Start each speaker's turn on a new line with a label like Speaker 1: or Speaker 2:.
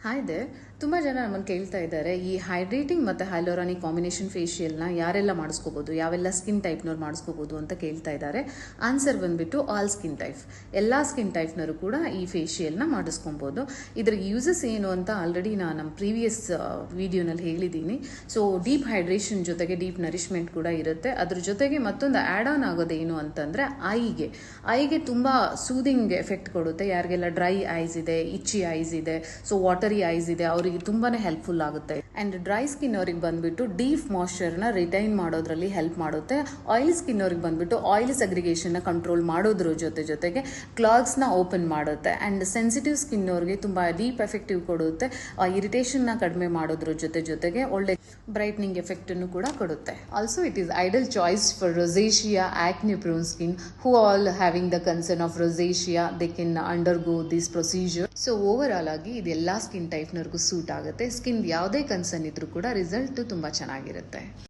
Speaker 1: Hi they. ತುಂಬ ಜನ ನಮ್ಮನ್ನು ಕೇಳ್ತಾ ಇದ್ದಾರೆ, ಈ ಹೈಡ್ರೇಟಿಂಗ್ ಮತ್ತು ಹೈಲೋರಾನಿಕ್ ಕಾಂಬಿನೇಷನ್ ಫೇಶಿಯಲ್ನ ಯಾರೆಲ್ಲ ಮಾಡಿಸ್ಕೋಬೋದು, ಯಾವೆಲ್ಲ ಸ್ಕಿನ್ ಟೈಪ್ನವ್ರು ಮಾಡಿಸ್ಕೋಬೋದು ಅಂತ ಕೇಳ್ತಾ ಇದ್ದಾರೆ. ಆನ್ಸರ್ ಬಂದುಬಿಟ್ಟು ಆಲ್ ಸ್ಕಿನ್ ಟೈಪ್. ಎಲ್ಲ ಸ್ಕಿನ್ ಟೈಪ್ನವರು ಕೂಡ ಈ ಫೇಶಿಯಲ್ನ ಮಾಡಿಸ್ಕೊಬೋದು. ಇದರ ಯೂಸಸ್ ಏನು ಅಂತ ಆಲ್ರೆಡಿ ನಾನು ನಮ್ಮ ಪ್ರೀವಿಯಸ್ ವಿಡಿಯೋನಲ್ಲಿ ಹೇಳಿದ್ದೀನಿ. ಸೊ ಡೀಪ್ ಹೈಡ್ರೇಷನ್ ಜೊತೆಗೆ ಡೀಪ್ ನರಿಶ್ಮೆಂಟ್ ಕೂಡ ಇರುತ್ತೆ. ಅದ್ರ ಜೊತೆಗೆ ಮತ್ತೊಂದು ಆ್ಯಡ್ ಆನ್ ಆಗೋದೇನು ಅಂತಂದರೆ ಐಗೆ ತುಂಬ ಸೂದಿಂಗ್ ಎಫೆಕ್ಟ್ ಕೊಡುತ್ತೆ. ಯಾರಿಗೆಲ್ಲ ಡ್ರೈ ಐಸ್ ಇದೆ, ಇಚ್ಚಿ ಐಸ್ ಇದೆ, ಸೊ ವಾಟರಿ ಐಸ್ ಇದೆ, ಅವರಿಗೆ ತುಂಬಾ ಹೆಲ್ಪ್ಫುಲ್ ಆಗುತ್ತೆ. ಆ್ಯಂಡ್ ಡ್ರೈ ಸ್ಕಿನ್ ಅವ್ರಿಗೆ ಬಂದುಬಿಟ್ಟು ಡೀಪ್ ಮಾಯ್ಶ್ಚರ್ನ ರಿಟೈನ್ ಮಾಡೋದ್ರಲ್ಲಿ ಹೆಲ್ಪ್ ಮಾಡುತ್ತೆ. ಆಯಿಲ್ ಸ್ಕಿನ್ ಅವ್ರಿಗೆ ಬಂದುಬಿಟ್ಟು ಆಯಿಲ್ ಸೆಗ್ರಿಗೇಷನ್ನ ಕಂಟ್ರೋಲ್ ಮಾಡೋದ್ರ ಜೊತೆಗೆ ಕ್ಲಾಗ್ಸ್ನ ಓಪನ್ ಮಾಡುತ್ತೆ. ಆ್ಯಂಡ್ ಸೆನ್ಸಿಟಿವ್ ಸ್ಕಿನ್ ಅವ್ರಿಗೆ ತುಂಬ ಡೀಪ್ ಎಫೆಕ್ಟಿವ್ ಕೊಡುತ್ತೆ. ಇರಿಟೇಷನ್ನ ಕಡಿಮೆ ಮಾಡೋದ್ರ ಜೊತೆಗೆ ಒಳ್ಳೆ ಬ್ರೈಟ್ನಿಂಗ್ ಎಫೆಕ್ಟನ್ನು ಕೂಡ ಕೊಡುತ್ತೆ. Also it is ideal choice for rosacea, acne prone skin who all having the concern of rosacea, they can undergo this procedure. So overall ಆಗಿ ಇದೆಲ್ಲ ಸ್ಕಿನ್ ಟೈಪ್ನವ್ರಿಗೂ ಸೂಟ್ ಆಗುತ್ತೆ. ಸ್ಕಿನ್ ಯಾವುದೇ ಕನ್ಸರ್ನ್ ಇದ್ರೂ ಕೂಡ ರಿಸಲ್ಟ್ ತುಂಬ ಚೆನ್ನಾಗಿರುತ್ತೆ.